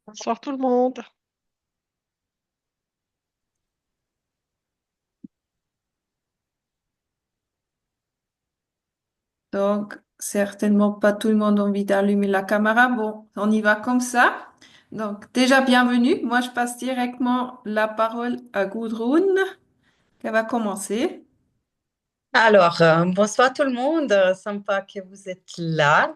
Bonsoir tout le monde. Donc, certainement pas tout le monde a envie d'allumer la caméra. Bon, on y va comme ça. Donc, déjà bienvenue. Moi, je passe directement la parole à Gudrun, qui va commencer. Alors, bonsoir tout le monde. Sympa que vous êtes là.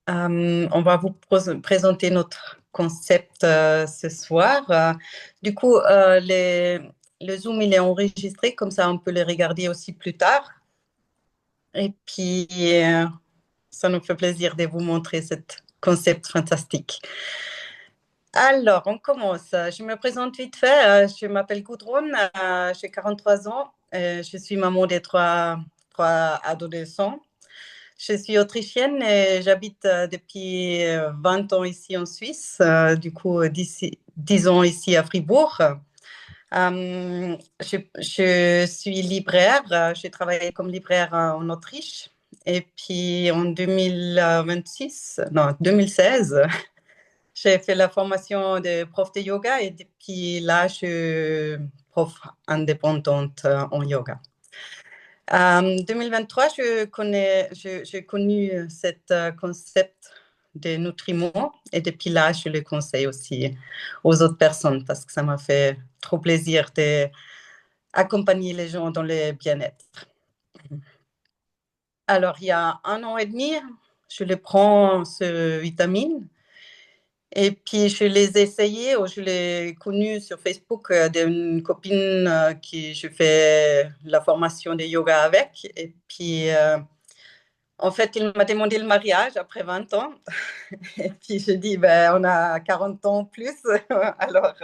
On va vous présenter notre concept ce soir. Du coup, le Zoom, il est enregistré, comme ça on peut le regarder aussi plus tard. Et puis, ça nous fait plaisir de vous montrer ce concept fantastique. Alors, on commence. Je me présente vite fait. Je m'appelle Gudrun, j'ai 43 ans. Je suis maman des trois adolescents. Je suis autrichienne et j'habite depuis 20 ans ici en Suisse, du coup 10 ans ici à Fribourg. Je suis libraire, j'ai travaillé comme libraire en Autriche et puis en 2026, non 2016, j'ai fait la formation de prof de yoga et depuis là, je suis prof indépendante en yoga. En 2023, j'ai connu ce concept de nutriments et depuis là, je le conseille aussi aux autres personnes parce que ça m'a fait trop plaisir d'accompagner les gens dans le bien-être. Alors, il y a 1 an et demi, je le prends, ce vitamine. Et puis, je les ai essayés, ou je l'ai connu sur Facebook d'une copine qui je fais la formation de yoga avec. Et puis, en fait, il m'a demandé le mariage après 20 ans. Et puis, je dis, ben, on a 40 ans plus. Alors,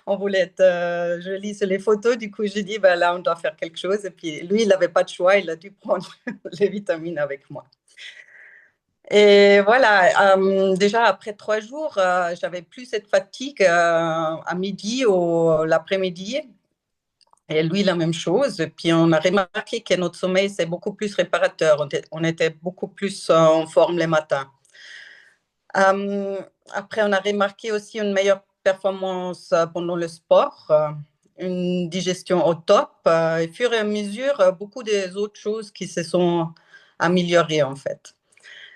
on voulait être jolis sur les photos. Du coup, je dis, ben, là, on doit faire quelque chose. Et puis, lui, il n'avait pas de choix. Il a dû prendre les vitamines avec moi. Et voilà, déjà après 3 jours, j'avais plus cette fatigue à midi ou l'après-midi. Et lui, la même chose. Et puis, on a remarqué que notre sommeil, c'est beaucoup plus réparateur. On était beaucoup plus en forme les matins. Après, on a remarqué aussi une meilleure performance pendant le sport, une digestion au top. Et au fur et à mesure, beaucoup des autres choses qui se sont améliorées, en fait.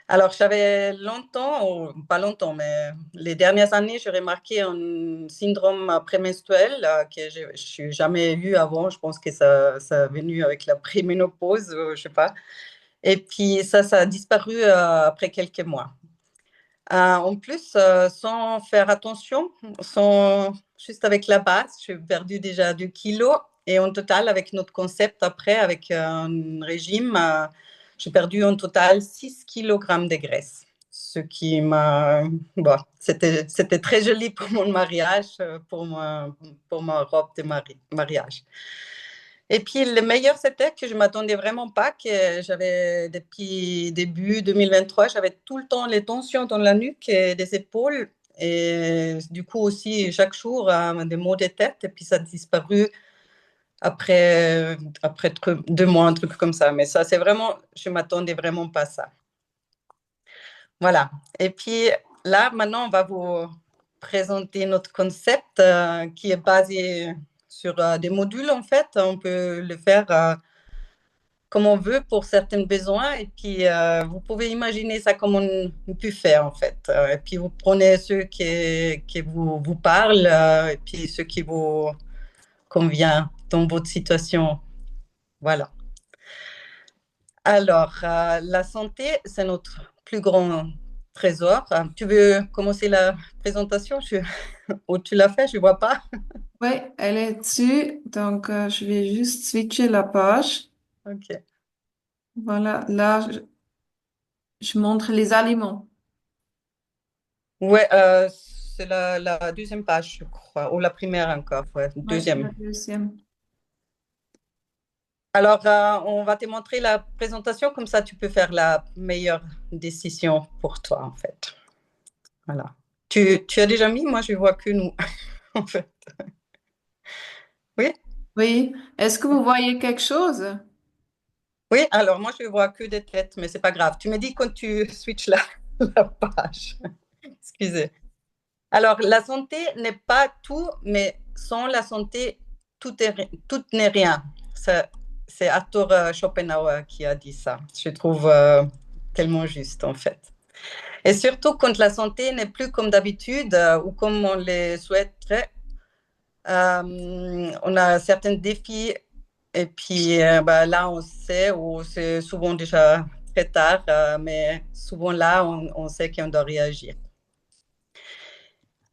Alors, j'avais longtemps, ou pas longtemps, mais les dernières années, j'ai remarqué un syndrome prémenstruel que je n'ai jamais eu avant. Je pense que ça est venu avec la préménopause, je sais pas. Et puis, ça a disparu après quelques mois. En plus, sans faire attention, juste avec la base, j'ai perdu déjà 2 kilos. Et en total, avec notre concept après, avec un régime, j'ai perdu en total 6 kilogrammes de graisse. Ce qui m'a... Bon, c'était très joli pour mon mariage, pour ma robe de mariage. Et puis, le meilleur, c'était que je ne m'attendais vraiment pas, que j'avais, depuis début 2023, j'avais tout le temps les tensions dans la nuque et les épaules. Et du coup, aussi, chaque jour, des maux de tête. Et puis, ça a disparu après 2 mois, un truc comme ça. Mais ça, c'est vraiment, je ne m'attendais vraiment pas à ça. Voilà. Et puis, là, maintenant, on va vous présenter notre concept qui est basé sur des modules, en fait. On peut le faire comme on veut pour certains besoins. Et puis, vous pouvez imaginer ça comme on peut faire, en fait. Et puis, vous prenez ceux qui vous parlent et puis ceux qui vous convient dans votre situation. Voilà. Alors, la santé, c'est notre plus grand trésor. Tu veux commencer la présentation ou tu l'as fait, je ne vois pas. Oui, elle est dessus. Donc, je vais juste switcher la page. OK. Voilà, là, je montre les aliments. Ouais, c'est la deuxième page, je crois, ou la première encore, ouais, Oui, la deuxième. deuxième. Alors, on va te montrer la présentation, comme ça tu peux faire la meilleure décision pour toi, en fait. Voilà. Tu as déjà mis? Moi, je vois que nous, en fait. Oui? Oui, est-ce que vous voyez quelque chose? Oui, alors moi, je vois que des têtes, mais c'est pas grave. Tu me dis quand tu switches la, la page. Excusez. Alors, la santé n'est pas tout, mais sans la santé, tout n'est rien. C'est Arthur Schopenhauer qui a dit ça. Je trouve tellement juste, en fait. Et surtout quand la santé n'est plus comme d'habitude ou comme on le souhaiterait, on a certains défis et puis bah, là, on sait, ou c'est souvent déjà très tard, mais souvent là, on sait qu'on doit réagir.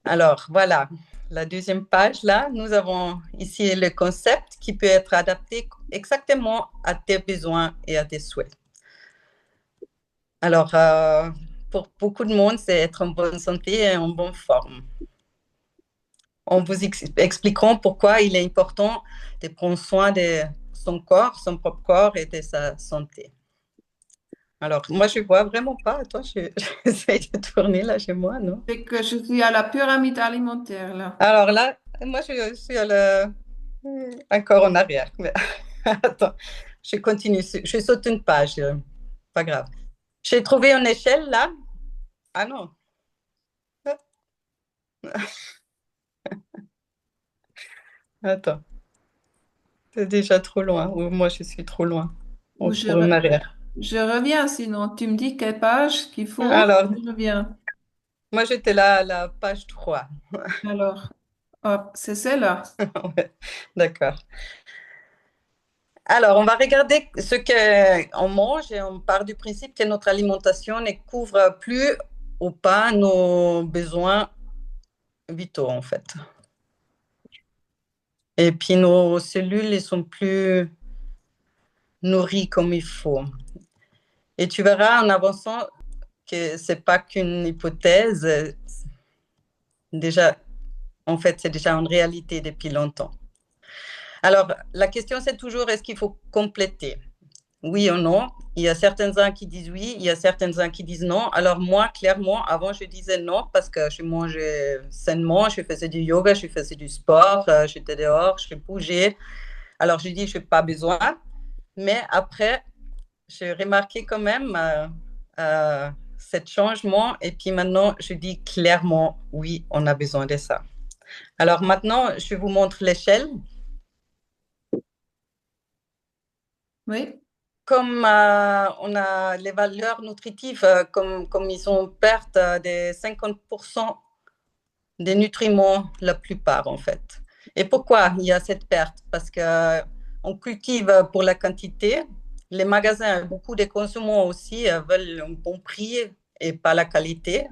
Alors, voilà, la deuxième page, là, nous avons ici le concept qui peut être adapté exactement à tes besoins et à tes souhaits. Alors, pour beaucoup de monde, c'est être en bonne santé et en bonne forme. On vous expliquera pourquoi il est important de prendre soin de son corps, son propre corps et de sa santé. Alors, moi, je ne vois vraiment pas. Toi, j'essaie de tourner là chez moi, non? C'est que je suis à la pyramide alimentaire, là. Alors là, moi, je suis encore en arrière. Mais attends, je continue. Je saute une page. Pas grave. J'ai trouvé une échelle là. Ah non. Attends, c'est déjà trop loin. Ou moi, je suis trop loin. On Ou retourne en arrière. je reviens, sinon tu me dis quelle page qu'il faut, Alors, je reviens. moi, j'étais là à la page 3. Alors, hop, c'est celle-là. Ouais, d'accord. Alors, on va regarder ce qu'on mange et on part du principe que notre alimentation ne couvre plus ou pas nos besoins vitaux, en fait. Et puis, nos cellules ne sont plus nourries comme il faut. Et tu verras en avançant que ce n'est pas qu'une hypothèse. Déjà, en fait, c'est déjà une réalité depuis longtemps. Alors, la question, c'est toujours, est-ce qu'il faut compléter? Oui ou non? Il y a certains uns qui disent oui, il y a certains uns qui disent non. Alors moi, clairement, avant, je disais non parce que je mangeais sainement, je faisais du yoga, je faisais du sport, j'étais dehors, je bougeais. Alors, je dis, je n'ai pas besoin. Mais après, j'ai remarqué quand même ce changement. Et puis maintenant, je dis clairement, oui, on a besoin de ça. Alors maintenant, je vous montre l'échelle. Oui, Comme on a les valeurs nutritives, comme ils ont perte de 50% des nutriments, la plupart en fait. Et pourquoi il y a cette perte? Parce qu'on cultive pour la quantité. Les magasins, beaucoup de consommateurs aussi veulent un bon prix et pas la qualité.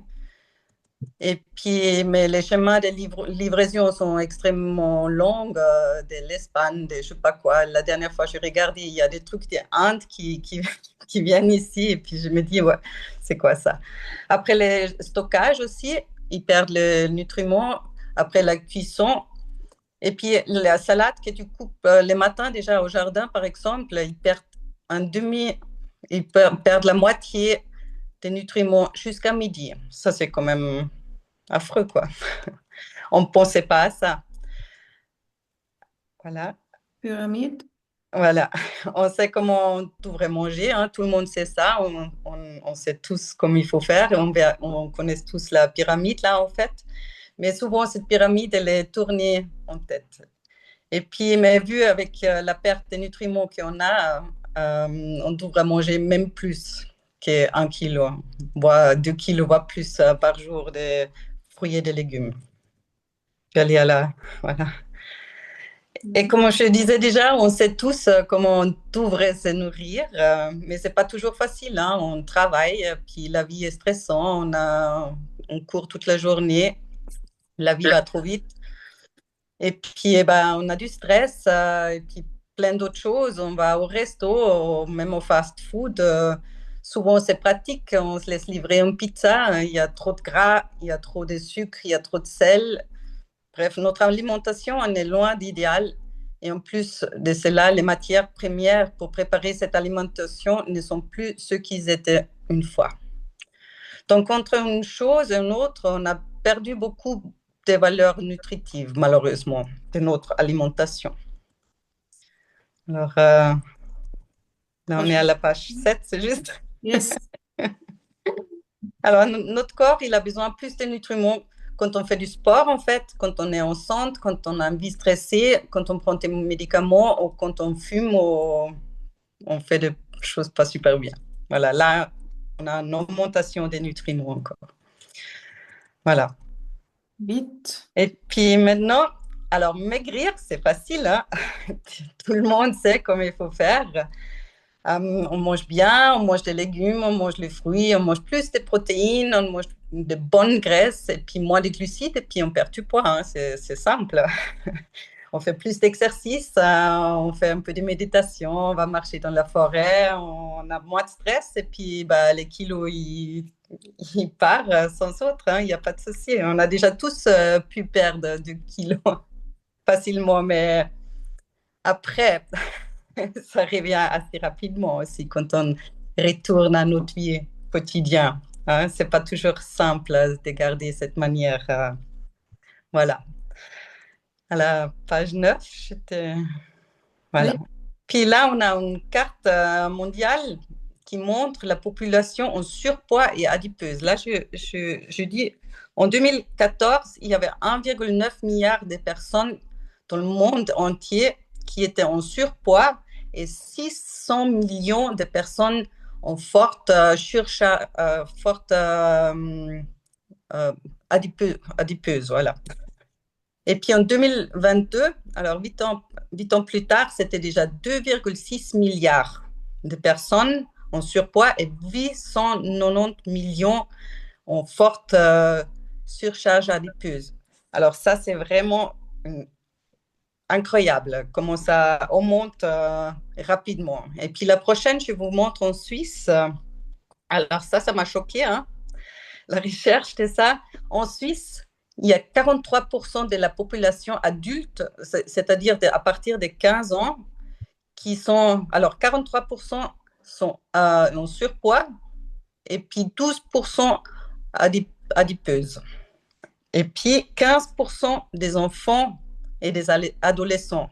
Et puis, mais les chemins de livraison sont extrêmement longs, de l'Espagne, de je sais pas quoi. La dernière fois, je regardais, il y a des trucs des Indes qui viennent ici, et puis je me dis, ouais, c'est quoi ça? Après le stockage aussi, ils perdent le nutriment. Après la cuisson, et puis la salade que tu coupes le matin déjà au jardin, par exemple, ils perdent un demi, ils perdent la moitié des nutriments jusqu'à midi. Ça, c'est quand même affreux, quoi. On ne pensait pas à ça. Voilà. pyramide. Voilà. On sait comment on devrait manger. Hein. Tout le monde sait ça. On sait tous comment il faut faire. On connaît tous la pyramide, là, en fait. Mais souvent, cette pyramide, elle est tournée en tête. Et puis, mais vu avec la perte des nutriments qu'on a, on devrait manger même plus qu'un kilo, voire 2 kilos, voire plus par jour de fruits et de légumes. Je vais aller à la... Voilà. Et comme je disais déjà, on sait tous comment on devrait se nourrir, mais c'est pas toujours facile. Hein. On travaille, puis la vie est stressante, on court toute la journée, la vie va trop vite. Et puis, eh ben, on a du stress, et puis plein d'autres choses. On va au resto, même au fast-food. Souvent, c'est pratique. On se laisse livrer une pizza. Il y a trop de gras, il y a trop de sucre, il y a trop de sel. Bref, notre alimentation en est loin d'idéal. Et en plus de cela, les matières premières pour préparer cette alimentation ne sont plus ce qu'ils étaient une fois. Donc, entre une chose et une autre, on a perdu beaucoup des valeurs nutritives, malheureusement, de notre alimentation. Alors, là, on est à la page 7, c'est juste. Yes. Alors, notre corps, il a besoin plus de nutriments quand on fait du sport, en fait, quand on est enceinte, quand on a une vie stressée, quand on prend des médicaments ou quand on fume, ou on fait des choses pas super bien. Voilà, là, on a une augmentation des nutriments encore. Voilà. Vite. Et puis maintenant, alors maigrir, c'est facile, hein? Tout le monde sait comment il faut faire. On mange bien, on mange des légumes, on mange les fruits, on mange plus de protéines, on mange de bonnes graisses et puis moins de glucides et puis on perd du poids, hein. C'est simple. On fait plus d'exercice, on fait un peu de méditation, on va marcher dans la forêt, on a moins de stress et puis bah, les kilos, ils partent sans autre, hein, il n'y a pas de souci. On a déjà tous pu perdre du kilo facilement, mais après, ça revient assez rapidement aussi quand on retourne à notre vie quotidienne. Hein. C'est pas toujours simple de garder cette manière. Voilà. À la page 9, j'étais. Voilà. Oui. Puis là, on a une carte mondiale qui montre la population en surpoids et adipeuse. Là, je dis, en 2014, il y avait 1,9 milliard de personnes dans le monde entier qui étaient en surpoids et 600 millions de personnes en forte adipeuse, voilà. Et puis en 2022, alors 8 ans plus tard, c'était déjà 2,6 milliards de personnes en surpoids et 890 millions en forte surcharge adipeuse. Alors ça, c'est vraiment incroyable comment ça augmente rapidement. Et puis la prochaine, je vous montre en Suisse. Alors ça m'a choqué, hein, la recherche de ça. En Suisse, il y a 43% de la population adulte, c'est-à-dire à partir de 15 ans, qui sont, alors 43% sont en surpoids et puis 12% adipeuses. Et puis 15% des enfants et des adolescents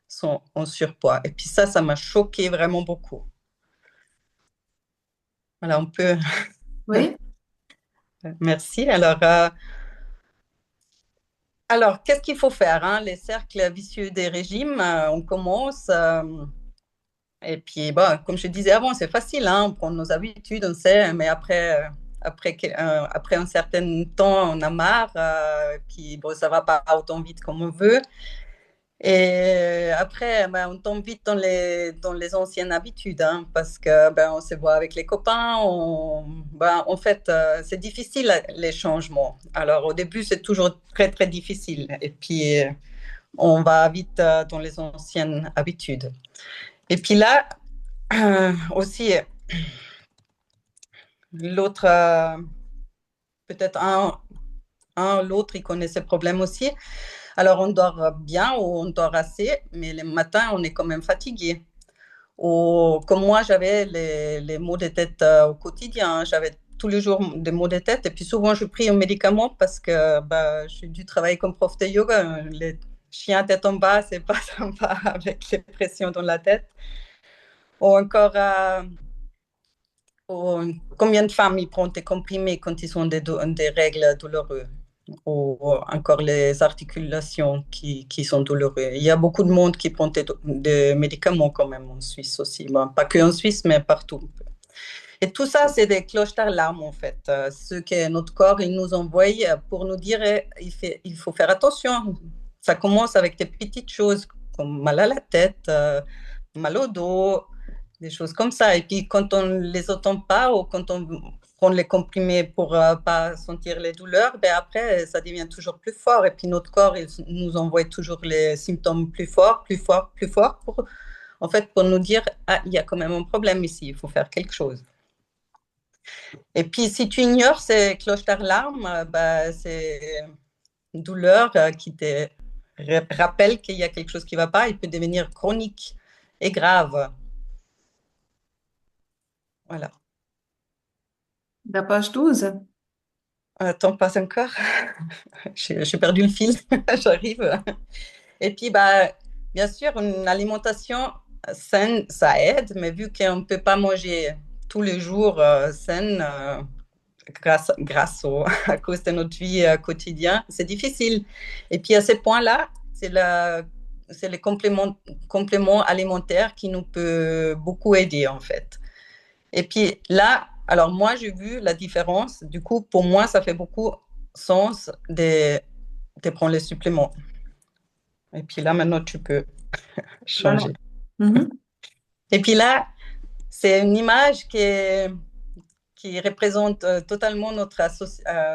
sont en surpoids. Et puis ça m'a choqué vraiment beaucoup. Voilà, on peut. Oui. Merci. Alors, qu'est-ce qu'il faut faire, hein? Les cercles vicieux des régimes, on commence. Et puis, bon, comme je disais avant, c'est facile, hein? On prend nos habitudes, on sait, mais après un certain temps, on a marre. Puis, bon, ça va pas autant vite comme on veut. Et après, ben, on tombe vite dans les anciennes habitudes, hein, parce que ben, on se voit avec les copains. En fait, c'est difficile les changements. Alors au début, c'est toujours très très difficile. Et puis, on va vite dans les anciennes habitudes. Et puis là, aussi, l'autre, peut-être l'autre, il connaît ces problèmes aussi. Alors, on dort bien ou on dort assez, mais le matin, on est quand même fatigué. Ou comme moi, j'avais les maux de tête au quotidien. Hein. J'avais tous les jours des maux de tête. Et puis souvent, je pris un médicament parce que bah, j'ai dû travailler comme prof de yoga. Les chiens tête en bas, c'est pas sympa avec les pressions dans la tête. Ou encore, combien de femmes ils prennent des comprimés quand ils ont des règles douloureuses? Ou encore les articulations qui sont douloureuses. Il y a beaucoup de monde qui prend des médicaments quand même en Suisse aussi. Bon, pas que en Suisse, mais partout. Et tout ça, c'est des cloches d'alarme en fait. Ce que notre corps il nous envoie pour nous dire il faut faire attention. Ça commence avec des petites choses comme mal à la tête, mal au dos, des choses comme ça. Et puis quand on ne les entend pas ou quand on prend les comprimés pour ne pas sentir les douleurs, ben après, ça devient toujours plus fort. Et puis notre corps, il nous envoie toujours les symptômes plus forts, plus forts, plus forts, en fait, pour nous dire, ah, il y a quand même un problème ici, il faut faire quelque chose. Et puis, si tu ignores ces cloches d'alarme, ben, c'est une douleur qui te rappelle qu'il y a quelque chose qui ne va pas, il peut devenir chronique et grave. Voilà. La page 12. Attends, pas encore. J'ai perdu le fil. J'arrive. Et puis, bah, bien sûr, une alimentation saine, ça aide, mais vu qu'on ne peut pas manger tous les jours saine, à cause de notre vie quotidienne. C'est difficile. Et puis à ce point-là, c'est les compléments alimentaires qui nous peut beaucoup aider en fait. Et puis là, alors moi j'ai vu la différence. Du coup, pour moi, ça fait beaucoup sens de prendre les suppléments. Et puis là, maintenant, tu peux Voilà. changer. Mhm. Et puis là, c'est une image qui représente totalement notre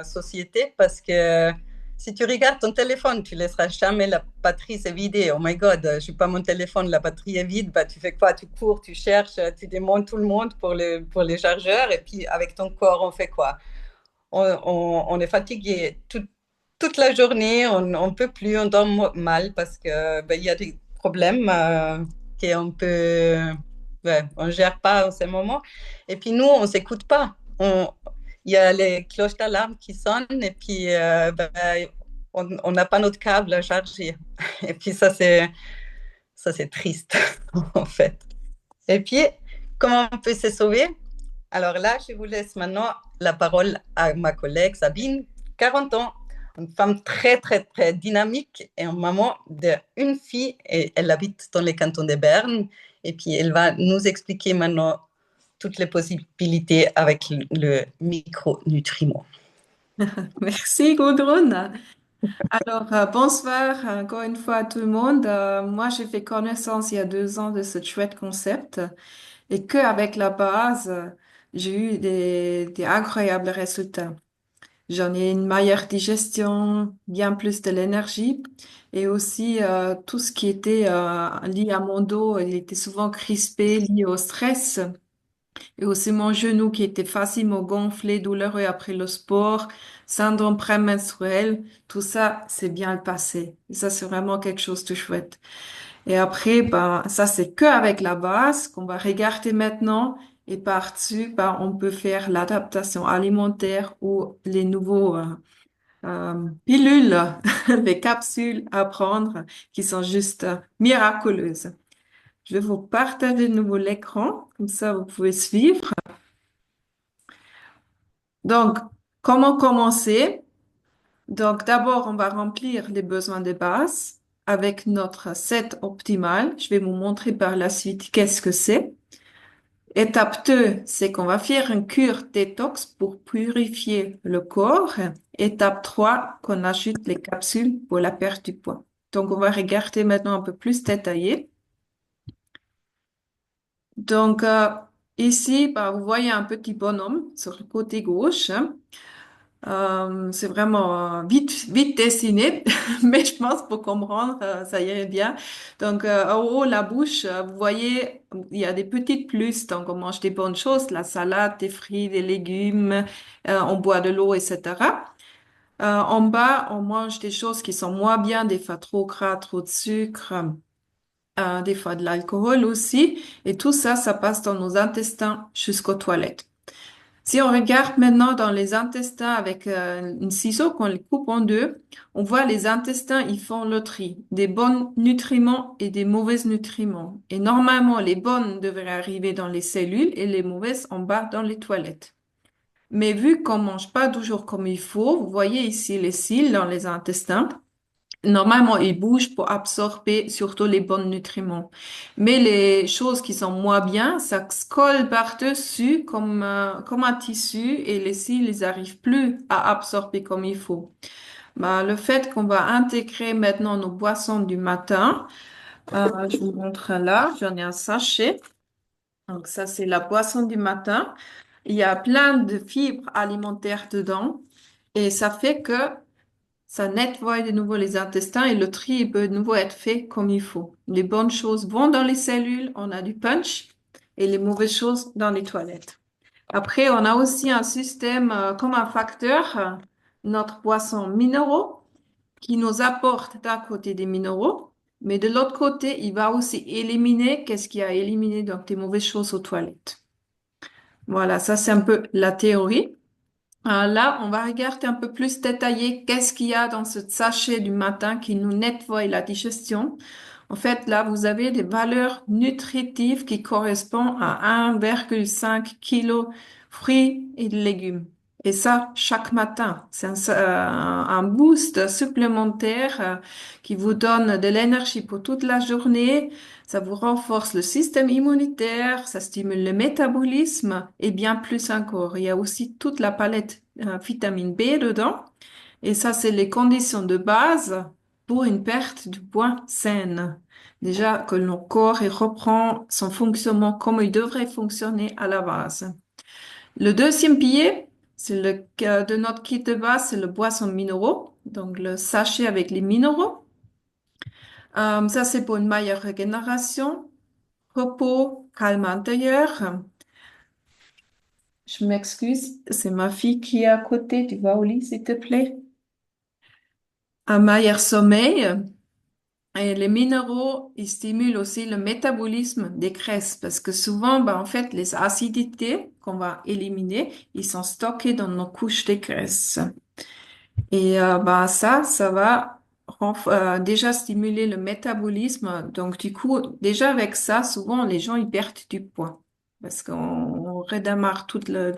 société parce que si tu regardes ton téléphone, tu laisseras jamais la batterie se vider. Oh my God, je suis pas mon téléphone, la batterie est vide. Bah, tu fais quoi? Tu cours, tu cherches, tu demandes tout le monde pour les chargeurs. Et puis avec ton corps, on fait quoi? On est fatigué toute la journée, on peut plus, on dort mal parce que ben, il y a des problèmes qu'on peut, ouais, on gère pas en ce moment. Et puis nous, on s'écoute pas. Il y a les cloches d'alarme qui sonnent et puis ben, on n'a pas notre câble à charger. Et puis ça c'est triste en fait. Et puis comment on peut se sauver? Alors là, je vous laisse maintenant la parole à ma collègue Sabine, 40 ans, une femme très, très, très dynamique et une maman d'une fille. Et elle habite dans les cantons de Berne. Et puis, elle va nous expliquer maintenant toutes les possibilités avec le micronutriment. Merci, Gudrun. Alors, bonsoir encore une fois à tout le monde. Moi, j'ai fait connaissance il y a 2 ans de ce chouette concept et qu'avec la base, j'ai eu des incroyables résultats. J'en ai une meilleure digestion, bien plus de l'énergie et aussi tout ce qui était lié à mon dos, il était souvent crispé, lié au stress. Et aussi mon genou qui était facilement gonflé, douloureux après le sport, syndrome prémenstruel, tout ça, c'est bien passé. Et ça, c'est vraiment quelque chose de chouette. Et après, ben, ça, c'est que avec la base qu'on va regarder maintenant. Et par-dessus, ben, on peut faire l'adaptation alimentaire ou les nouveaux pilules, les capsules à prendre qui sont juste miraculeuses. Je vais vous partager de nouveau l'écran, comme ça vous pouvez suivre. Donc, comment commencer? Donc, d'abord, on va remplir les besoins de base avec notre set optimal. Je vais vous montrer par la suite qu'est-ce que c'est. Étape 2, c'est qu'on va faire une cure détox pour purifier le corps. Étape 3, qu'on ajoute les capsules pour la perte du poids. Donc, on va regarder maintenant un peu plus détaillé. Donc, ici, bah, vous voyez un petit bonhomme sur le côté gauche, hein. C'est vraiment vite dessiné, mais je pense pour comprendre, ça irait bien. Donc, en haut, la bouche, vous voyez, il y a des petites plus. Donc, on mange des bonnes choses, la salade, des fruits, des légumes, on boit de l'eau, etc. En bas, on mange des choses qui sont moins bien, des fois trop gras, trop de sucre, des fois de l'alcool aussi. Et tout ça, ça passe dans nos intestins jusqu'aux toilettes. Si on regarde maintenant dans les intestins avec une ciseau qu'on les coupe en deux, on voit les intestins, ils font le tri des bons nutriments et des mauvais nutriments. Et normalement, les bonnes devraient arriver dans les cellules et les mauvaises en bas dans les toilettes. Mais vu qu'on mange pas toujours comme il faut, vous voyez ici les cils dans les intestins. Normalement, ils bougent pour absorber surtout les bons nutriments. Mais les choses qui sont moins bien, ça se colle par-dessus comme un tissu et les cils, ils arrivent plus à absorber comme il faut. Bah, le fait qu'on va intégrer maintenant nos boissons du matin, je vous montre là, j'en ai un sachet. Donc ça, c'est la boisson du matin. Il y a plein de fibres alimentaires dedans et ça fait que ça nettoie de nouveau les intestins et le tri peut de nouveau être fait comme il faut. Les bonnes choses vont dans les cellules, on a du punch, et les mauvaises choses dans les toilettes. Après, on a aussi un système comme un facteur, notre boisson minéraux, qui nous apporte d'un côté des minéraux, mais de l'autre côté, il va aussi éliminer qu'est-ce qui a éliminé donc des mauvaises choses aux toilettes. Voilà, ça c'est un peu la théorie. Là, on va regarder un peu plus détaillé qu'est-ce qu'il y a dans ce sachet du matin qui nous nettoie la digestion. En fait, là, vous avez des valeurs nutritives qui correspondent à 1,5 kg fruits et légumes. Et ça, chaque matin. C'est un boost supplémentaire qui vous donne de l'énergie pour toute la journée. Ça vous renforce le système immunitaire, ça stimule le métabolisme et bien plus encore. Il y a aussi toute la palette vitamine B dedans. Et ça, c'est les conditions de base pour une perte du poids saine. Déjà que notre corps il reprend son fonctionnement comme il devrait fonctionner à la base. Le deuxième pilier, c'est de notre kit de base, c'est le boisson minéraux, donc le sachet avec les minéraux. Ça, c'est pour une meilleure régénération, repos, calme intérieur. Je m'excuse, c'est ma fille qui est à côté. Tu vas au lit, s'il te plaît. Un meilleur sommeil. Et les minéraux, ils stimulent aussi le métabolisme des graisses parce que souvent, en fait, les acidités qu'on va éliminer, ils sont stockés dans nos couches de graisse. Et ça va déjà stimuler le métabolisme. Donc, du coup, déjà avec ça, souvent, les gens, ils perdent du poids parce qu'on redémarre tout le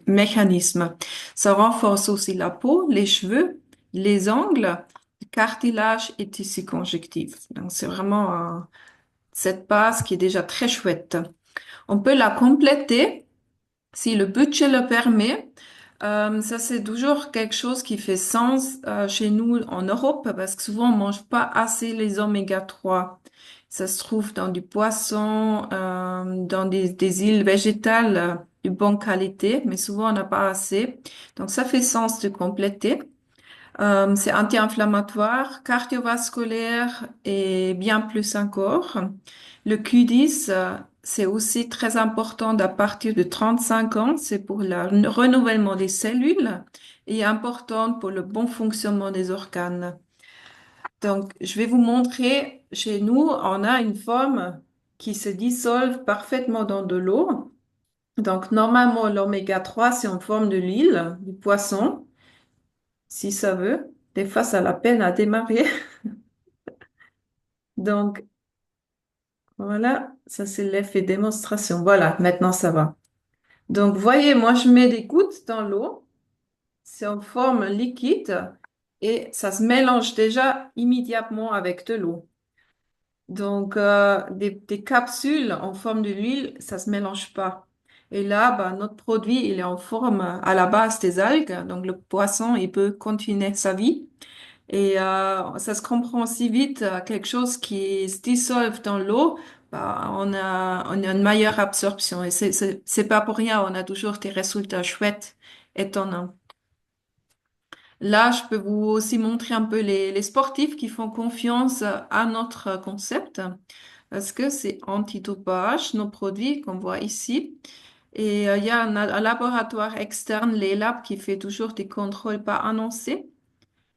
mécanisme. Ça renforce aussi la peau, les cheveux, les ongles, le cartilage et tissu conjonctif. Donc, c'est vraiment cette base qui est déjà très chouette. On peut la compléter si le budget le permet. Ça, c'est toujours quelque chose qui fait sens chez nous en Europe parce que souvent, on mange pas assez les oméga 3. Ça se trouve dans du poisson, dans des huiles végétales de bonne qualité, mais souvent, on n'a pas assez. Donc, ça fait sens de compléter. C'est anti-inflammatoire, cardiovasculaire et bien plus encore. Le Q10, c'est aussi très important à partir de 35 ans. C'est pour le renouvellement des cellules et important pour le bon fonctionnement des organes. Donc, je vais vous montrer, chez nous, on a une forme qui se dissolve parfaitement dans de l'eau. Donc, normalement, l'oméga 3, c'est en forme de l'huile, du poisson si ça veut. Des fois, ça a la peine à démarrer. Donc, voilà, ça c'est l'effet démonstration. Voilà, maintenant ça va. Donc, voyez, moi je mets des gouttes dans l'eau. C'est en forme liquide et ça se mélange déjà immédiatement avec de l'eau. Donc, des capsules en forme de l'huile, ça se mélange pas. Et là, notre produit, il est en forme à la base des algues. Donc, le poisson, il peut continuer sa vie. Et ça se comprend aussi vite, quelque chose qui se dissolve dans l'eau, on a une meilleure absorption. Et c'est pas pour rien, on a toujours des résultats chouettes, étonnants. Là, je peux vous aussi montrer un peu les sportifs qui font confiance à notre concept, parce que c'est antidopage, nos produits qu'on voit ici. Et il y a un laboratoire externe, les labs, qui fait toujours des contrôles pas annoncés.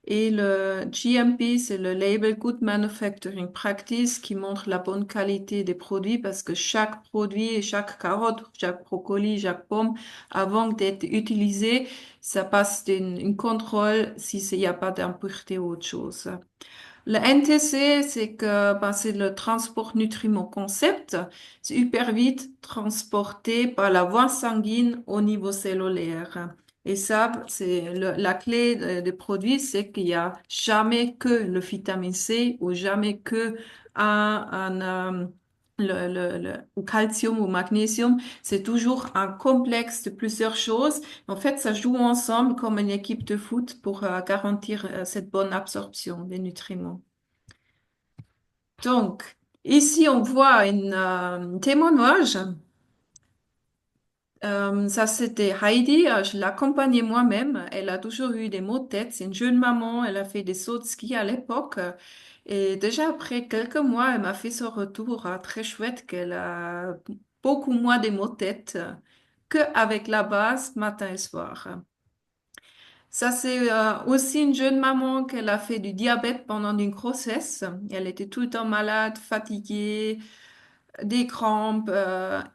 Et le GMP, c'est le Label Good Manufacturing Practice qui montre la bonne qualité des produits parce que chaque produit, chaque carotte, chaque brocoli, chaque pomme, avant d'être utilisé, ça passe une contrôle si il n'y a pas d'impureté ou autre chose. Le NTC, c'est que c'est le transport nutriment concept. C'est hyper vite transporté par la voie sanguine au niveau cellulaire. Et ça, c'est la clé des produits, c'est qu'il n'y a jamais que le vitamine C ou jamais que ou calcium ou magnésium. C'est toujours un complexe de plusieurs choses. En fait, ça joue ensemble comme une équipe de foot pour garantir cette bonne absorption des nutriments. Donc, ici, on voit un témoignage. Ça, c'était Heidi. Je l'accompagnais moi-même. Elle a toujours eu des maux de tête. C'est une jeune maman. Elle a fait des sauts de ski à l'époque. Et déjà après quelques mois, elle m'a fait son retour très chouette qu'elle a beaucoup moins de maux de tête qu'avec la base matin et soir. Ça, c'est aussi une jeune maman qu'elle a fait du diabète pendant une grossesse. Elle était tout le temps malade, fatiguée, des crampes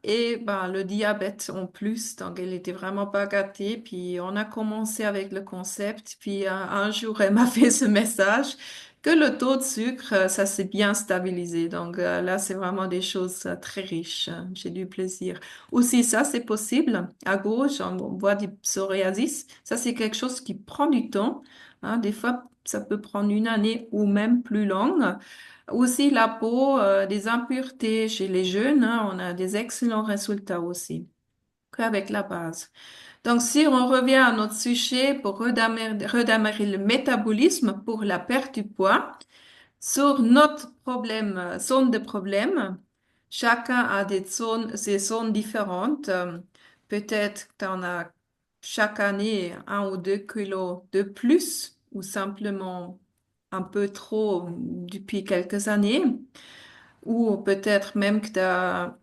et le diabète en plus. Donc, elle était vraiment pas gâtée. Puis, on a commencé avec le concept. Puis, un jour, elle m'a fait ce message que le taux de sucre, ça s'est bien stabilisé. Donc là, c'est vraiment des choses très riches. J'ai du plaisir. Aussi, ça, c'est possible. À gauche, on voit du psoriasis. Ça, c'est quelque chose qui prend du temps. Hein. Des fois, ça peut prendre une année ou même plus longue. Aussi, la peau, des impuretés chez les jeunes, hein, on a des excellents résultats aussi qu'avec la base. Donc, si on revient à notre sujet pour redémarrer le métabolisme pour la perte du poids, sur notre problème, zone de problème, chacun a des zones différentes. Peut-être que tu en as chaque année 1 ou 2 kilos de plus ou simplement un peu trop depuis quelques années. Ou peut-être même que tu as,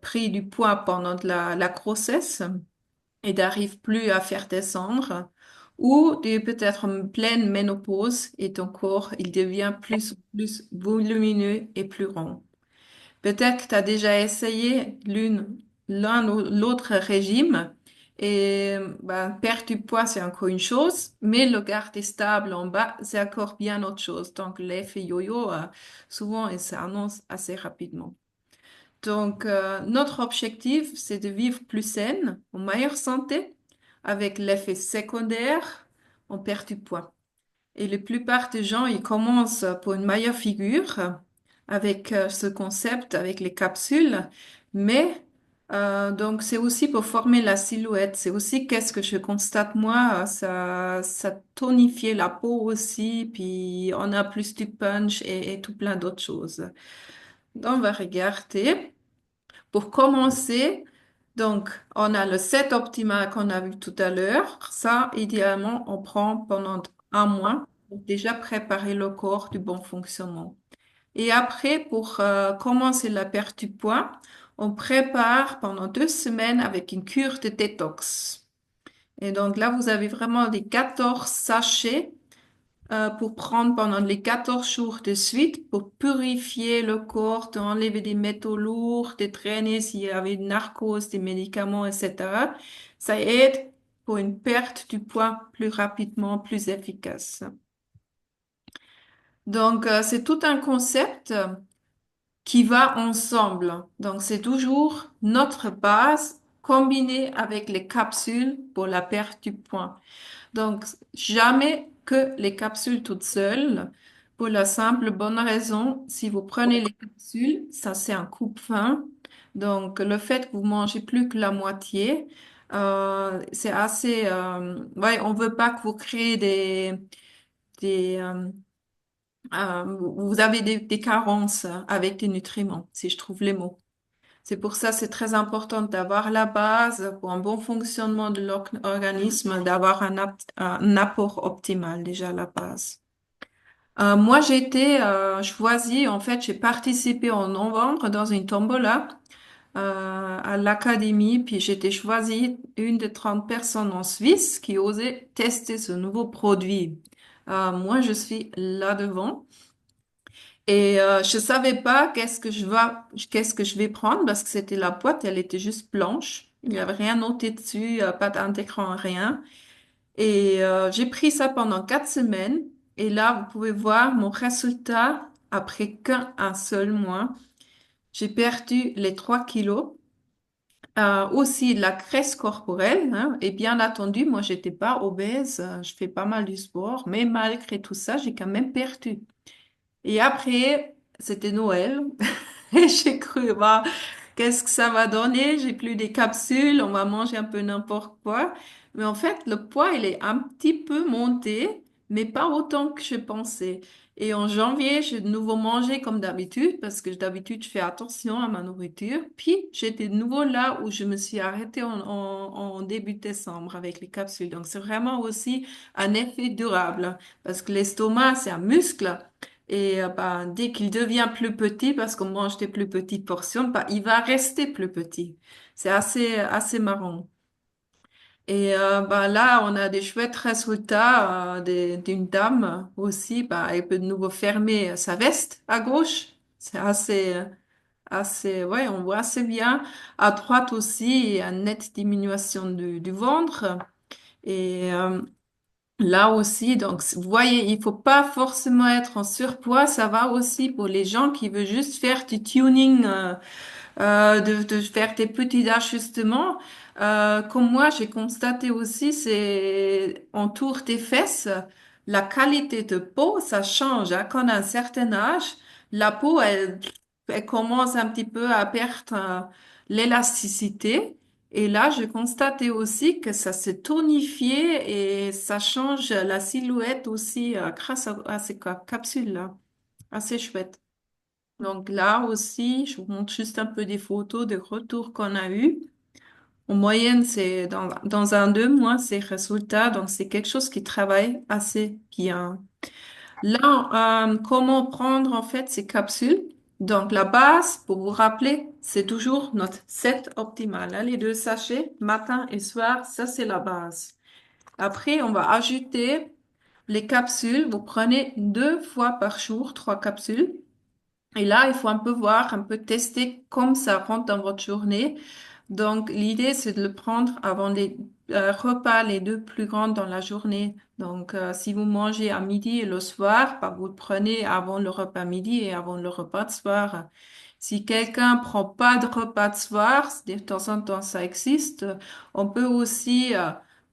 pris du poids pendant la grossesse et n'arrives plus à faire descendre. Ou tu es peut-être en pleine ménopause et ton corps, il devient plus volumineux et plus rond. Peut-être que tu as déjà essayé l'un ou l'autre régime et ben, perdre du poids, c'est encore une chose, mais le garder stable en bas, c'est encore bien autre chose. Donc, l'effet yo-yo, souvent, il s'annonce assez rapidement. Donc, notre objectif, c'est de vivre plus saine, en meilleure santé, avec l'effet secondaire, on perd du poids. Et la plupart des gens, ils commencent pour une meilleure figure avec ce concept, avec les capsules. Mais donc, c'est aussi pour former la silhouette. C'est aussi qu'est-ce que je constate moi, ça tonifie la peau aussi, puis on a plus du punch et tout plein d'autres choses. Donc, on va regarder. Pour commencer, donc, on a le set optimal qu'on a vu tout à l'heure. Ça, idéalement, on prend pendant 1 mois pour déjà préparer le corps du bon fonctionnement. Et après, pour commencer la perte du poids, on prépare pendant 2 semaines avec une cure de détox. Et donc là, vous avez vraiment les 14 sachets pour prendre pendant les 14 jours de suite pour purifier le corps, d'enlever des métaux lourds, de drainer s'il y avait une narcose, des médicaments, etc. Ça aide pour une perte du poids plus rapidement, plus efficace. Donc, c'est tout un concept qui va ensemble. Donc, c'est toujours notre base combinée avec les capsules pour la perte du poids. Donc, jamais que les capsules toutes seules, pour la simple bonne raison, si vous prenez les capsules, ça c'est un coupe-faim. Donc, le fait que vous mangez plus que la moitié, c'est assez... ouais, on veut pas que vous créez des vous avez des carences avec des nutriments, si je trouve les mots. C'est pour ça, c'est très important d'avoir la base pour un bon fonctionnement de l'organisme, d'avoir un apport optimal déjà à la base. Moi, j'ai été choisie, en fait, j'ai participé en novembre dans une tombola à l'académie, puis j'ai été choisie une des 30 personnes en Suisse qui osaient tester ce nouveau produit. Moi, je suis là devant. Et je savais pas qu'est-ce que je vais prendre parce que c'était la boîte, elle était juste blanche. Il n'y avait rien noté dessus, pas d'intégrant, rien. Et j'ai pris ça pendant 4 semaines. Et là, vous pouvez voir mon résultat après qu'un seul mois. J'ai perdu les 3 kilos. Aussi de la graisse corporelle, hein. Et bien entendu, moi, j'étais pas obèse. Je fais pas mal du sport, mais malgré tout ça, j'ai quand même perdu. Et après, c'était Noël. Et j'ai cru, bah, qu'est-ce que ça va donner? J'ai plus des capsules, on va manger un peu n'importe quoi. Mais en fait, le poids, il est un petit peu monté, mais pas autant que je pensais. Et en janvier, j'ai de nouveau mangé comme d'habitude, parce que d'habitude, je fais attention à ma nourriture. Puis, j'étais de nouveau là où je me suis arrêtée en début décembre avec les capsules. Donc, c'est vraiment aussi un effet durable, parce que l'estomac, c'est un muscle. Et bah, dès qu'il devient plus petit, parce qu'on mange des plus petites portions, bah, il va rester plus petit. C'est assez marrant. Et bah, là, on a des chouettes résultats d'une dame aussi. Bah, elle peut de nouveau fermer sa veste à gauche. C'est ouais, on voit assez bien. À droite aussi, il y a une nette diminution du ventre. Et Là aussi, donc, vous voyez, il faut pas forcément être en surpoids. Ça va aussi pour les gens qui veulent juste faire du tuning, de faire des petits ajustements. Comme moi, j'ai constaté aussi, c'est autour des fesses, la qualité de peau, ça change. Hein. Quand on a un certain âge, la peau, elle commence un petit peu à perdre l'élasticité. Et là, je constatais aussi que ça s'est tonifié et ça change la silhouette aussi grâce à ces capsules-là. Assez chouette. Donc là aussi, je vous montre juste un peu des photos de retours qu'on a eu. En moyenne, c'est dans un 2 mois, ces résultats. Donc c'est quelque chose qui travaille assez bien. Là, comment prendre en fait ces capsules? Donc la base, pour vous rappeler, c'est toujours notre set optimal. Hein, les 2 sachets, matin et soir, ça c'est la base. Après, on va ajouter les capsules. Vous prenez 2 fois par jour, 3 capsules. Et là, il faut un peu voir, un peu tester comme ça rentre dans votre journée. Donc, l'idée, c'est de le prendre avant les repas, les 2 plus grands dans la journée. Donc, si vous mangez à midi et le soir, bah, vous le prenez avant le repas midi et avant le repas de soir. Si quelqu'un prend pas de repas de soir, de temps en temps ça existe, on peut aussi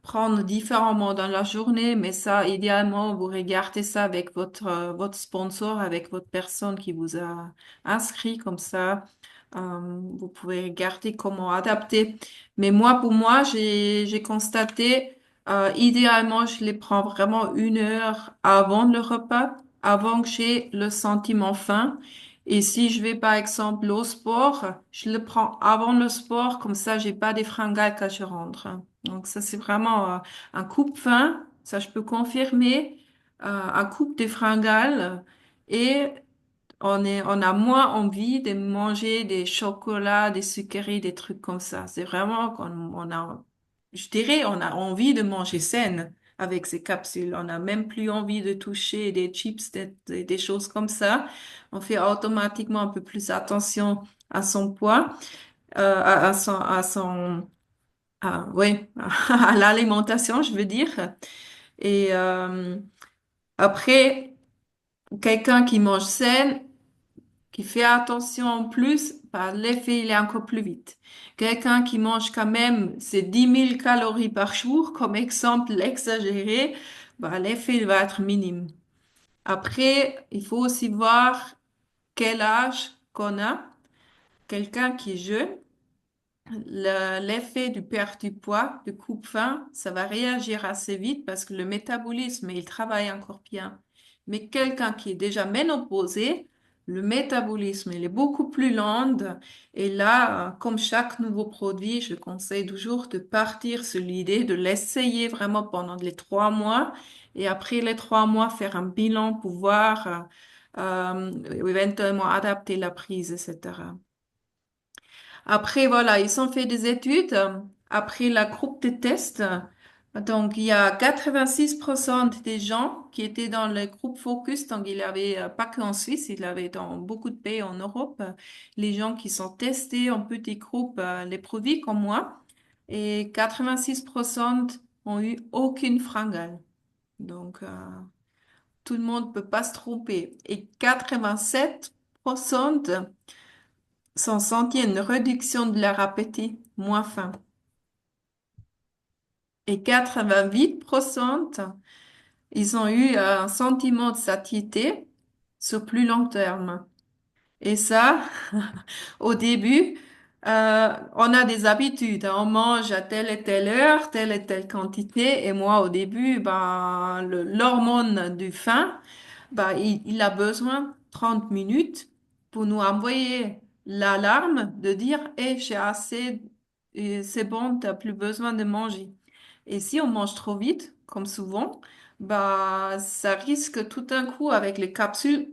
prendre différemment dans la journée, mais ça, idéalement, vous regardez ça avec votre sponsor, avec votre personne qui vous a inscrit comme ça. Vous pouvez regarder comment adapter. Mais moi, pour moi, j'ai constaté, idéalement, je les prends vraiment 1 heure avant le repas, avant que j'ai le sentiment faim. Et si je vais, par exemple, au sport, je le prends avant le sport, comme ça, j'ai pas des fringales quand je rentre. Donc, ça, c'est vraiment un coupe-faim. Ça, je peux confirmer, un coupe des fringales. Et on a moins envie de manger des chocolats, des sucreries, des trucs comme ça. C'est vraiment on a, je dirais, on a envie de manger saine avec ces capsules. On n'a même plus envie de toucher des chips, des choses comme ça. On fait automatiquement un peu plus attention à son poids, ouais, à l'alimentation, je veux dire. Et après, quelqu'un qui mange sain, qui fait attention en plus, bah, l'effet, il est encore plus vite. Quelqu'un qui mange quand même ses 10 000 calories par jour, comme exemple exagéré, bah, l'effet, il va être minime. Après, il faut aussi voir quel âge qu'on a. Quelqu'un qui est jeune, l'effet du perte du poids, du coupe-faim, ça va réagir assez vite parce que le métabolisme, il travaille encore bien. Mais quelqu'un qui est déjà ménopausé, le métabolisme, il est beaucoup plus lent. Et là, comme chaque nouveau produit, je conseille toujours de partir sur l'idée de l'essayer vraiment pendant les 3 mois. Et après les 3 mois, faire un bilan pour voir, éventuellement adapter la prise, etc. Après, voilà, ils ont fait des études après la groupe de tests. Donc, il y a 86% des gens qui étaient dans le groupe Focus. Donc, il y avait pas qu'en Suisse, il y avait dans beaucoup de pays en Europe, les gens qui sont testés en petits groupes, les produits comme moi. Et 86% ont eu aucune fringale. Donc, tout le monde peut pas se tromper. Et 87% sont senti une réduction de leur appétit, moins faim. Et 88%, ils ont eu un sentiment de satiété sur plus long terme. Et ça, au début, on a des habitudes. Hein. On mange à telle et telle heure, telle et telle quantité. Et moi, au début, ben, l'hormone du faim, ben, il a besoin de 30 minutes pour nous envoyer l'alarme de dire, hey, j'ai assez, et c'est bon, t'as plus besoin de manger. Et si on mange trop vite, comme souvent, bah, ça risque tout d'un coup avec les capsules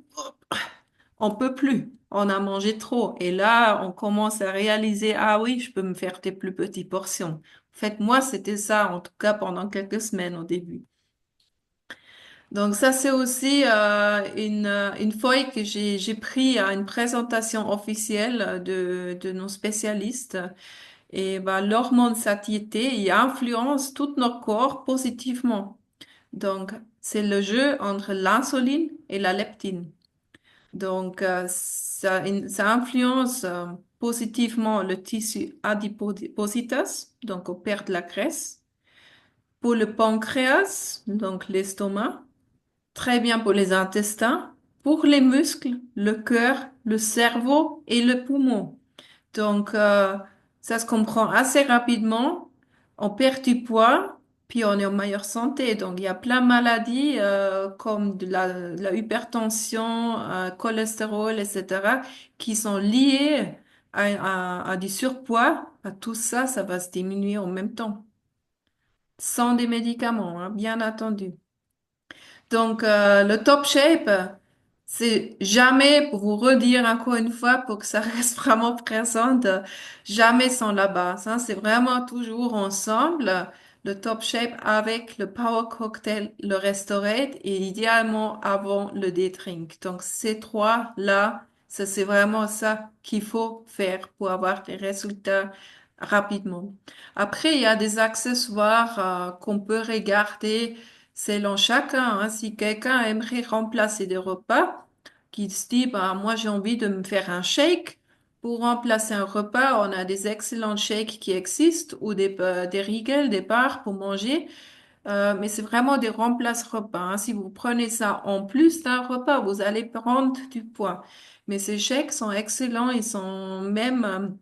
on peut plus. On a mangé trop. Et là, on commence à réaliser, ah oui, je peux me faire des plus petites portions. En fait, moi, c'était ça, en tout cas pendant quelques semaines au début. Donc ça, c'est aussi une feuille que j'ai pris à une présentation officielle de nos spécialistes. Et bah, l'hormone satiété, il influence tout notre corps positivement. Donc, c'est le jeu entre l'insuline et la leptine. Donc, ça influence positivement le tissu adipositas, donc on perd de la graisse. Pour le pancréas, donc l'estomac, très bien pour les intestins. Pour les muscles, le cœur, le cerveau et le poumon. Donc, ça se comprend assez rapidement. On perd du poids, puis on est en meilleure santé. Donc, il y a plein de maladies comme de la hypertension, cholestérol, etc., qui sont liées à du surpoids. À tout ça, ça va se diminuer en même temps, sans des médicaments, hein, bien entendu. Donc, le top shape, c'est jamais, pour vous redire encore une fois, pour que ça reste vraiment présente, jamais sans la base, hein. C'est vraiment toujours ensemble, le top shape avec le power cocktail, le restorate et idéalement avant le day drink. Donc, ces trois-là, ça, c'est vraiment ça qu'il faut faire pour avoir des résultats rapidement. Après, il y a des accessoires, qu'on peut regarder selon chacun, hein. Si quelqu'un aimerait remplacer des repas, qui se dit, bah, moi j'ai envie de me faire un shake. Pour remplacer un repas, on a des excellents shakes qui existent ou des riegel, des barres pour manger. Mais c'est vraiment des remplace repas, hein. Si vous prenez ça en plus d'un repas, vous allez prendre du poids. Mais ces shakes sont excellents, ils sont même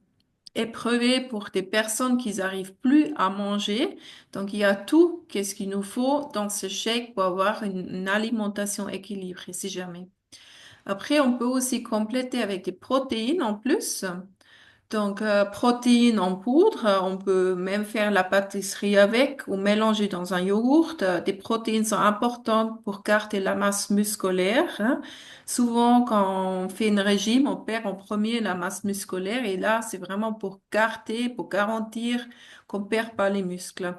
épreuvé pour des personnes qui n'arrivent plus à manger. Donc, il y a tout, qu'est-ce qu'il nous faut dans ce shake pour avoir une alimentation équilibrée, si jamais. Après, on peut aussi compléter avec des protéines en plus. Donc, protéines en poudre, on peut même faire la pâtisserie avec ou mélanger dans un yogourt. Des protéines sont importantes pour garder la masse musculaire, hein. Souvent, quand on fait un régime, on perd en premier la masse musculaire et là, c'est vraiment pour garder, pour garantir qu'on perd pas les muscles.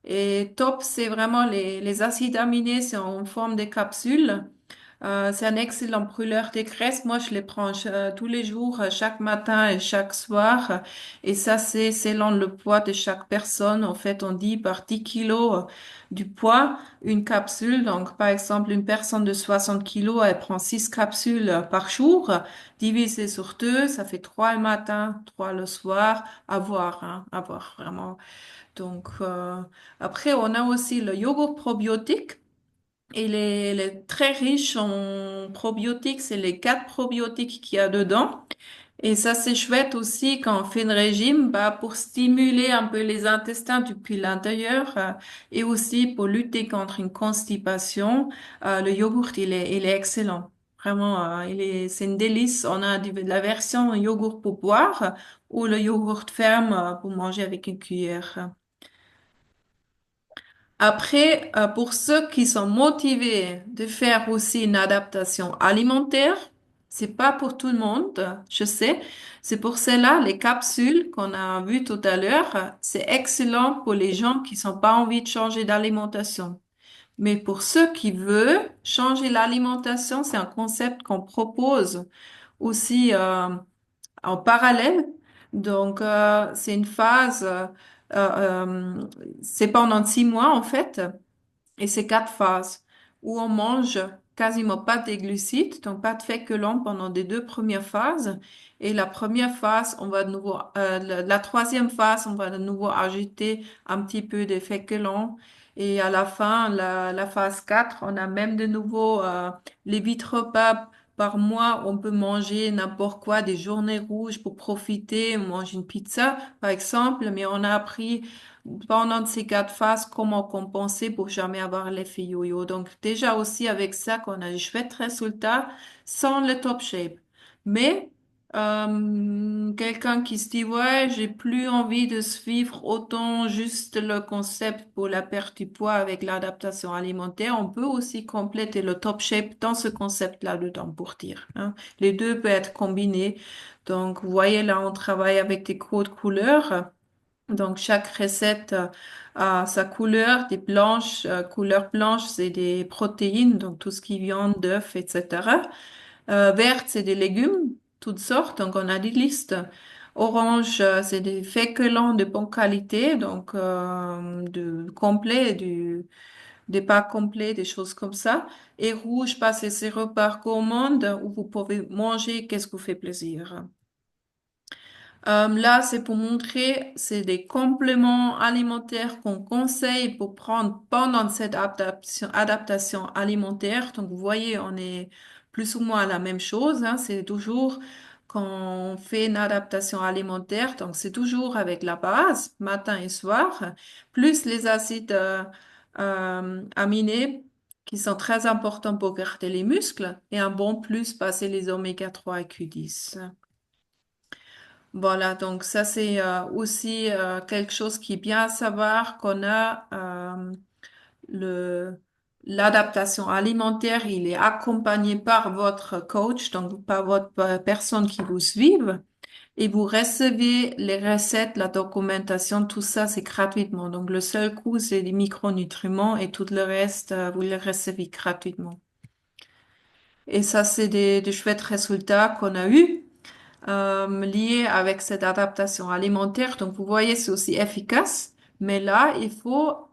Et top, c'est vraiment les acides aminés, c'est en forme de capsules. C'est un excellent brûleur de graisse. Moi, je les prends tous les jours, chaque matin et chaque soir. Et ça, c'est selon le poids de chaque personne. En fait, on dit par 10 kilos du poids, une capsule. Donc, par exemple, une personne de 60 kilos, elle prend 6 capsules par jour. Divisé sur deux, ça fait 3 le matin, 3 le soir. À voir, hein, à voir vraiment. Donc, après, on a aussi le yogourt probiotique. Il est très riche en probiotiques, c'est les 4 probiotiques qu'il y a dedans. Et ça, c'est chouette aussi quand on fait un régime, bah, pour stimuler un peu les intestins depuis l'intérieur et aussi pour lutter contre une constipation. Le yogourt, il est excellent. Vraiment, c'est une délice. On a la version yogourt pour boire ou le yogourt ferme pour manger avec une cuillère. Après, pour ceux qui sont motivés de faire aussi une adaptation alimentaire, c'est pas pour tout le monde, je sais. C'est pour cela, les capsules qu'on a vues tout à l'heure, c'est excellent pour les gens qui n'ont pas envie de changer d'alimentation. Mais pour ceux qui veulent changer l'alimentation, c'est un concept qu'on propose aussi en parallèle. Donc, c'est une phase, c'est pendant 6 mois en fait. Et c'est 4 phases où on mange quasiment pas de glucides, donc pas de féculents pendant les 2 premières phases. Et la première phase, on va de nouveau, la troisième phase, on va de nouveau ajouter un petit peu de féculents. Et à la fin, la phase 4, on a même de nouveau les 8 repas par mois. On peut manger n'importe quoi, des journées rouges pour profiter, manger une pizza, par exemple. Mais on a appris pendant ces 4 phases, comment compenser pour jamais avoir l'effet yo-yo. Donc déjà aussi avec ça qu'on a de chouettes résultats sans le top shape. Mais quelqu'un qui se dit ouais, j'ai plus envie de suivre autant juste le concept pour la perte du poids avec l'adaptation alimentaire, on peut aussi compléter le top shape dans ce concept-là dedans pour dire, hein. Les deux peuvent être combinés. Donc vous voyez là, on travaille avec des codes couleurs. Donc, chaque recette a sa couleur. Des blanches, couleur blanche, c'est des protéines, donc tout ce qui est viande, d'œufs, etc. Verte, c'est des légumes, toutes sortes, donc on a des listes. Orange, c'est des féculents de bonne qualité, donc de complet, des pas complets, des choses comme ça. Et rouge, passer ces repas gourmands où vous pouvez manger qu'est-ce qui vous fait plaisir. Là, c'est pour montrer, c'est des compléments alimentaires qu'on conseille pour prendre pendant cette adaptation alimentaire. Donc, vous voyez, on est plus ou moins à la même chose, hein. C'est toujours quand on fait une adaptation alimentaire, donc c'est toujours avec la base, matin et soir, plus les acides aminés qui sont très importants pour garder les muscles et un bon plus, passer les oméga 3 et Q10. Voilà, donc ça c'est aussi quelque chose qui est bien à savoir qu'on a le l'adaptation alimentaire, il est accompagné par votre coach, donc par votre personne qui vous suive, et vous recevez les recettes, la documentation, tout ça c'est gratuitement. Donc le seul coût c'est les micronutriments et tout le reste vous le recevez gratuitement. Et ça c'est des chouettes résultats qu'on a eus lié avec cette adaptation alimentaire. Donc, vous voyez, c'est aussi efficace, mais là, il faut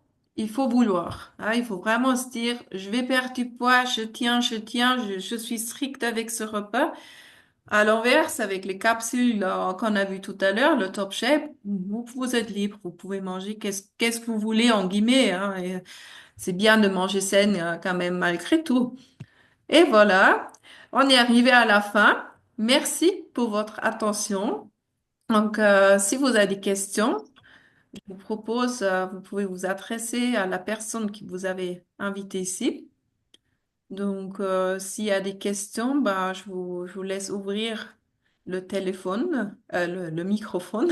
vouloir, hein. Il faut vraiment se dire, je vais perdre du poids, je tiens, je suis stricte avec ce repas. À l'inverse, avec les capsules qu'on a vues tout à l'heure, le Top Shape, vous êtes libre, vous pouvez manger qu'est-ce que vous voulez, en guillemets, hein. Et c'est bien de manger saine quand même malgré tout. Et voilà, on est arrivé à la fin. Merci pour votre attention. Donc, si vous avez des questions, je vous propose, vous pouvez vous adresser à la personne qui vous avait invité ici. Donc, s'il y a des questions, bah, je vous laisse ouvrir le téléphone, le microphone.